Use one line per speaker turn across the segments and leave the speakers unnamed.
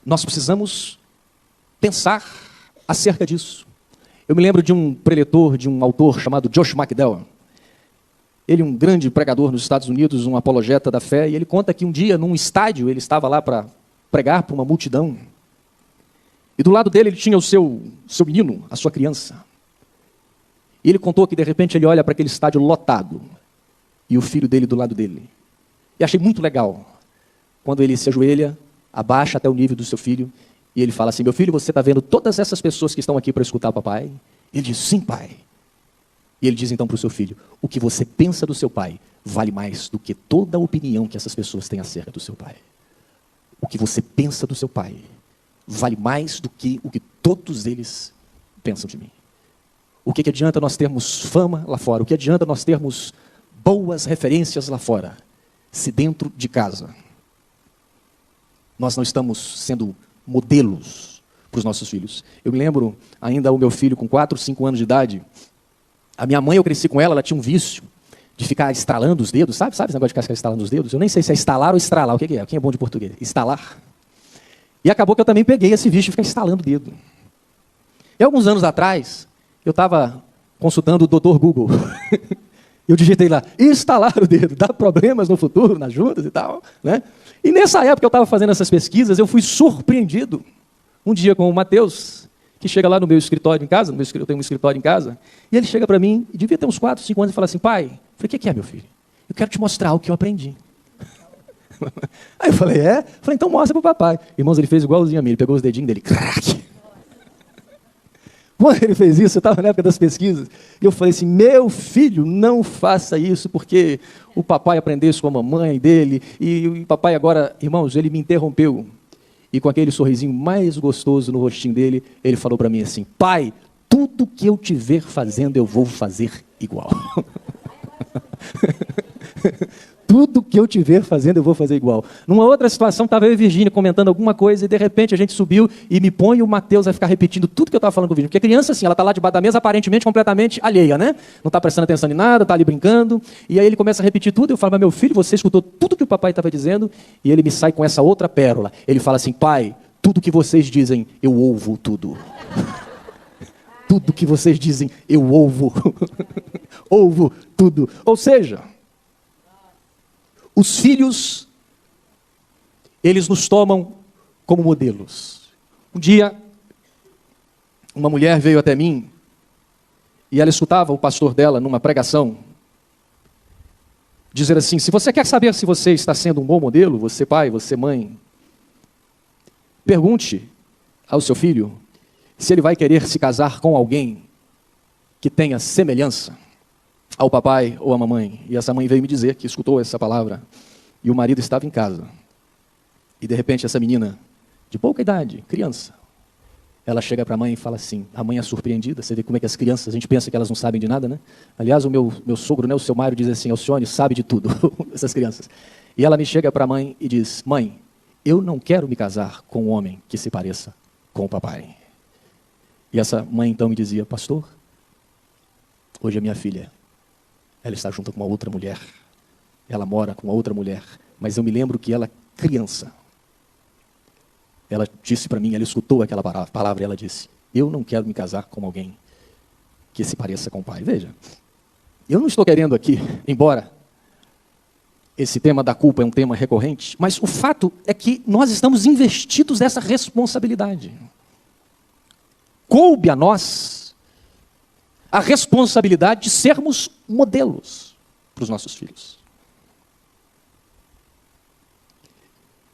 nós precisamos pensar acerca disso. Eu me lembro de um preletor, de um autor chamado Josh McDowell. Ele é um grande pregador nos Estados Unidos, um apologeta da fé, e ele conta que um dia, num estádio, ele estava lá para pregar para uma multidão, e do lado dele ele tinha o seu menino, a sua criança. E ele contou que, de repente, ele olha para aquele estádio lotado, e o filho dele do lado dele. E achei muito legal, quando ele se ajoelha, abaixa até o nível do seu filho, e ele fala assim: meu filho, você está vendo todas essas pessoas que estão aqui para escutar o papai? Ele diz: sim, pai. E ele diz então para o seu filho: o que você pensa do seu pai vale mais do que toda a opinião que essas pessoas têm acerca do seu pai. O que você pensa do seu pai vale mais do que o que todos eles pensam de mim. O que adianta nós termos fama lá fora? O que adianta nós termos boas referências lá fora, se dentro de casa nós não estamos sendo modelos para os nossos filhos? Eu me lembro ainda o meu filho com 4, 5 anos de idade. A minha mãe, eu cresci com ela, ela tinha um vício de ficar estalando os dedos, sabe esse negócio de ficar estalando os dedos? Eu nem sei se é estalar ou estralar, o que é? Quem é bom de português? Estalar. E acabou que eu também peguei esse vício de ficar estalando o dedo. E alguns anos atrás, eu estava consultando o Dr. Google. Eu digitei lá: estalar o dedo, dá problemas no futuro, nas juntas e tal, né? E nessa época eu estava fazendo essas pesquisas, eu fui surpreendido um dia com o Mateus, que chega lá no meu escritório em casa, eu tenho um escritório em casa, e ele chega para mim, e devia ter uns 4, 5 anos, e fala assim: pai, eu falei: o que é, meu filho? Eu quero te mostrar o que eu aprendi. Aí eu falei: é? Eu falei: então mostra para o papai. Irmãos, ele fez igualzinho a mim, ele pegou os dedinhos dele, crack. Quando ele fez isso, eu estava na época das pesquisas, e eu falei assim: meu filho, não faça isso, porque o papai aprendeu isso com a mamãe dele, e o papai agora, irmãos, ele me interrompeu, e com aquele sorrisinho mais gostoso no rostinho dele, ele falou para mim assim: pai, tudo que eu te ver fazendo, eu vou fazer igual. Tudo que eu te ver fazendo, eu vou fazer igual. Numa outra situação, estava eu e Virgínia comentando alguma coisa, e de repente a gente subiu e me põe o Mateus a ficar repetindo tudo que eu estava falando com o Virgínia. Porque a criança, assim, ela está lá debaixo da mesa, aparentemente completamente alheia, né? Não está prestando atenção em nada, está ali brincando. E aí ele começa a repetir tudo, eu falo: mas meu filho, você escutou tudo que o papai estava dizendo? E ele me sai com essa outra pérola. Ele fala assim: pai, tudo que vocês dizem, eu ouvo tudo. Tudo que vocês dizem, eu ouvo. Ouvo tudo. Ou seja, os filhos, eles nos tomam como modelos. Um dia, uma mulher veio até mim e ela escutava o pastor dela numa pregação dizer assim: se você quer saber se você está sendo um bom modelo, você pai, você mãe, pergunte ao seu filho se ele vai querer se casar com alguém que tenha semelhança ao papai ou à mamãe. E essa mãe veio me dizer que escutou essa palavra e o marido estava em casa. E de repente essa menina, de pouca idade, criança, ela chega para a mãe e fala assim, a mãe é surpreendida, você vê como é que as crianças, a gente pensa que elas não sabem de nada, né? Aliás, o meu sogro, né, o seu Mário, diz assim: Alcione sabe de tudo, essas crianças. E ela me chega para a mãe e diz: mãe, eu não quero me casar com um homem que se pareça com o papai. E essa mãe então me dizia: pastor, hoje a minha filha, ela está junto com uma outra mulher, ela mora com uma outra mulher, mas eu me lembro que ela, criança, ela disse para mim, ela escutou aquela palavra e ela disse: eu não quero me casar com alguém que se pareça com o pai. Veja, eu não estou querendo aqui, embora esse tema da culpa é um tema recorrente, mas o fato é que nós estamos investidos dessa responsabilidade. Coube a nós a responsabilidade de sermos modelos para os nossos filhos.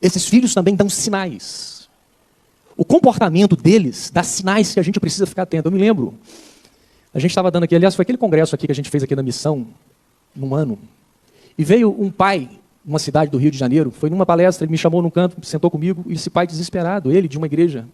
Esses filhos também dão sinais. O comportamento deles dá sinais que a gente precisa ficar atento. Eu me lembro, a gente estava dando aqui, aliás, foi aquele congresso aqui que a gente fez aqui na missão, num ano, e veio um pai, numa cidade do Rio de Janeiro, foi numa palestra, ele me chamou num canto, sentou comigo, e esse pai desesperado, ele de uma igreja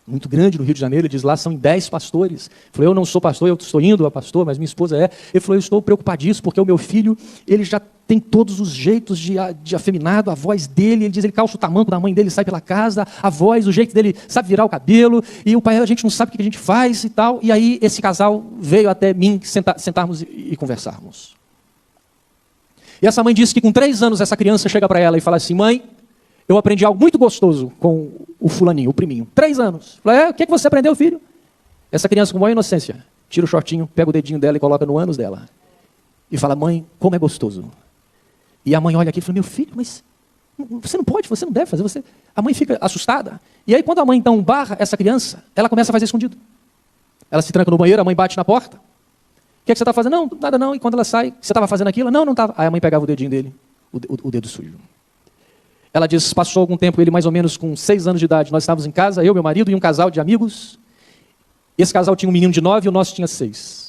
muito grande no Rio de Janeiro, ele diz: lá são 10 pastores. Eu falei: eu não sou pastor, eu estou indo a pastor, mas minha esposa é. Ele falou: eu estou preocupadíssimo, porque o meu filho, ele já tem todos os jeitos de afeminado, a voz dele, ele diz, ele calça o tamanco da mãe dele, sai pela casa, a voz, o jeito dele, sabe virar o cabelo, e o pai, a gente não sabe o que a gente faz e tal. E aí esse casal veio até mim sentarmos e conversarmos. E essa mãe disse que com 3 anos essa criança chega para ela e fala assim: mãe, eu aprendi algo muito gostoso com o fulaninho, o priminho. 3 anos. Falei, o que você aprendeu, filho? Essa criança com maior inocência. Tira o shortinho, pega o dedinho dela e coloca no ânus dela. E fala, mãe, como é gostoso. E a mãe olha aqui e fala, meu filho, mas você não pode, você não deve fazer. Você... A mãe fica assustada. E aí quando a mãe então barra essa criança, ela começa a fazer escondido. Ela se tranca no banheiro, a mãe bate na porta. O que você está fazendo? Não, nada não. E quando ela sai, você estava fazendo aquilo? Não, não estava. Aí a mãe pegava o dedinho dele, o dedo sujo. Ela diz, passou algum tempo, ele mais ou menos com 6 anos de idade. Nós estávamos em casa, eu, meu marido e um casal de amigos. Esse casal tinha um menino de 9 e o nosso tinha 6.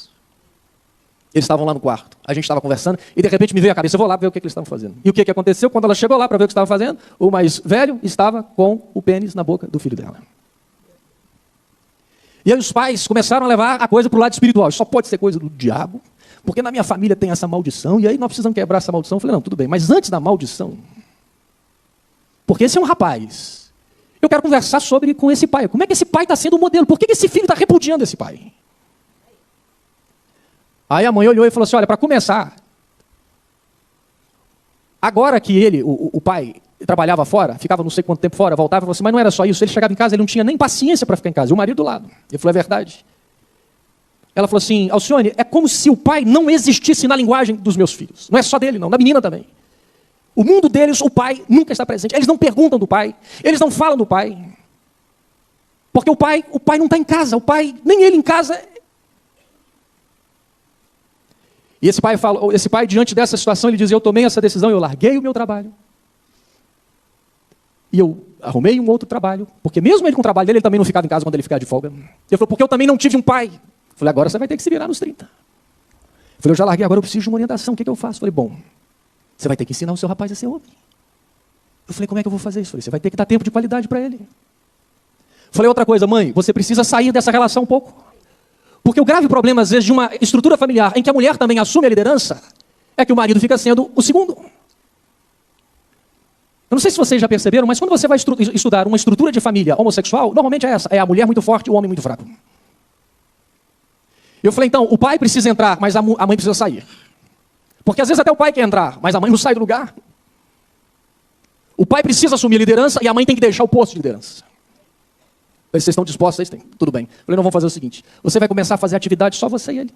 Eles estavam lá no quarto, a gente estava conversando e de repente me veio a cabeça, eu vou lá ver o que eles estavam fazendo. E o que aconteceu? Quando ela chegou lá para ver o que estava fazendo, o mais velho estava com o pênis na boca do filho dela. E aí os pais começaram a levar a coisa para o lado espiritual. Só pode ser coisa do diabo, porque na minha família tem essa maldição, e aí nós precisamos quebrar essa maldição. Eu falei, não, tudo bem, mas antes da maldição, porque esse é um rapaz, eu quero conversar com esse pai. Como é que esse pai está sendo o modelo? Por que esse filho está repudiando esse pai? Aí a mãe olhou e falou assim, olha, para começar, agora que ele, o pai, trabalhava fora, ficava não sei quanto tempo fora, voltava e falou assim, mas não era só isso, ele chegava em casa, ele não tinha nem paciência para ficar em casa, e o marido do lado. Ele falou, é verdade. Ela falou assim, Alcione, é como se o pai não existisse na linguagem dos meus filhos. Não é só dele não, da menina também. O mundo deles, o pai nunca está presente. Eles não perguntam do pai, eles não falam do pai. Porque o pai não está em casa, o pai, nem ele em casa. E esse pai, diante dessa situação, ele dizia, eu tomei essa decisão, eu larguei o meu trabalho. E eu arrumei um outro trabalho, porque mesmo ele com o trabalho dele, ele também não ficava em casa quando ele ficava de folga. Ele falou, porque eu também não tive um pai. Eu falei, agora você vai ter que se virar nos 30. Eu falei, eu já larguei, agora eu preciso de uma orientação, o que eu faço? Eu falei, bom, você vai ter que ensinar o seu rapaz a ser homem. Eu falei, como é que eu vou fazer isso? Eu falei, você vai ter que dar tempo de qualidade para ele. Eu falei, outra coisa, mãe, você precisa sair dessa relação um pouco. Porque o grave problema, às vezes, de uma estrutura familiar em que a mulher também assume a liderança, é que o marido fica sendo o segundo. Eu não sei se vocês já perceberam, mas quando você vai estudar uma estrutura de família homossexual, normalmente é essa, é a mulher muito forte e o homem muito fraco. Eu falei, então, o pai precisa entrar, mas a mãe precisa sair. Porque às vezes até o pai quer entrar, mas a mãe não sai do lugar. O pai precisa assumir a liderança e a mãe tem que deixar o posto de liderança. Vocês estão dispostos? Vocês têm. Tudo bem. Eu falei, não, vamos fazer o seguinte. Você vai começar a fazer atividade só você e ele.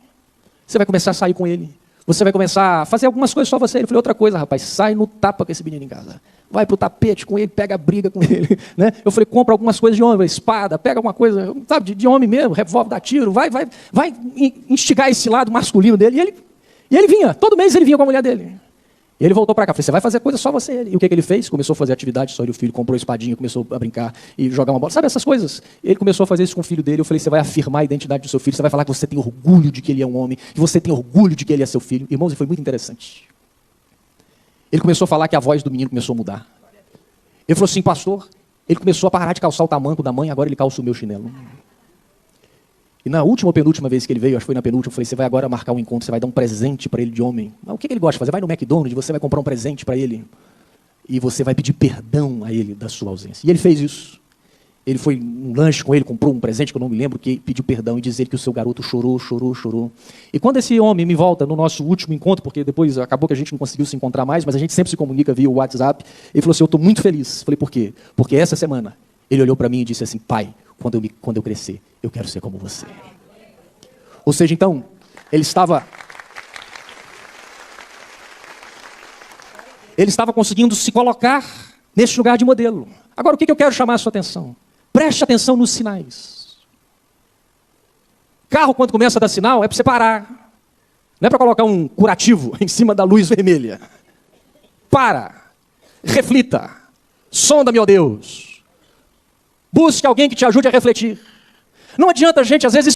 Você vai começar a sair com ele. Você vai começar a fazer algumas coisas só você e ele. Eu falei, outra coisa, rapaz, sai no tapa com esse menino em casa. Vai pro tapete com ele, pega a briga com ele. Né? Eu falei, compra algumas coisas de homem, espada, pega alguma coisa, sabe, de homem mesmo, revólver, dá tiro, vai instigar esse lado masculino dele. E ele vinha, todo mês ele vinha com a mulher dele. E ele voltou para cá, eu falei, você vai fazer coisa só você e ele. E o que ele fez? Começou a fazer atividade, só ele, o filho, comprou espadinha, começou a brincar e jogar uma bola. Sabe essas coisas? Ele começou a fazer isso com o filho dele. Eu falei, você vai afirmar a identidade do seu filho, você vai falar que você tem orgulho de que ele é um homem, que você tem orgulho de que ele é seu filho. Irmãos, e foi muito interessante. Ele começou a falar que a voz do menino começou a mudar. Ele falou assim, pastor, ele começou a parar de calçar o tamanco da mãe, agora ele calça o meu chinelo. E na última ou penúltima vez que ele veio, acho que foi na penúltima, eu falei, você vai agora marcar um encontro, você vai dar um presente para ele de homem. Mas o que ele gosta de fazer? Vai no McDonald's, você vai comprar um presente para ele. E você vai pedir perdão a ele da sua ausência. E ele fez isso. Ele foi num lanche com ele, comprou um presente que eu não me lembro, que pediu perdão e dizer que o seu garoto chorou, chorou, chorou. E quando esse homem me volta no nosso último encontro, porque depois acabou que a gente não conseguiu se encontrar mais, mas a gente sempre se comunica via WhatsApp, ele falou assim, eu estou muito feliz. Falei, por quê? Porque essa semana ele olhou para mim e disse assim, pai, quando eu crescer, eu quero ser como você. Ou seja, então, ele estava conseguindo se colocar nesse lugar de modelo. Agora, o que eu quero chamar a sua atenção? Preste atenção nos sinais. Carro, quando começa a dar sinal, é para você parar. Não é para colocar um curativo em cima da luz vermelha. Para. Reflita. Sonda-me, ó Deus. Busque alguém que te ajude a refletir. Não adianta a gente, às vezes,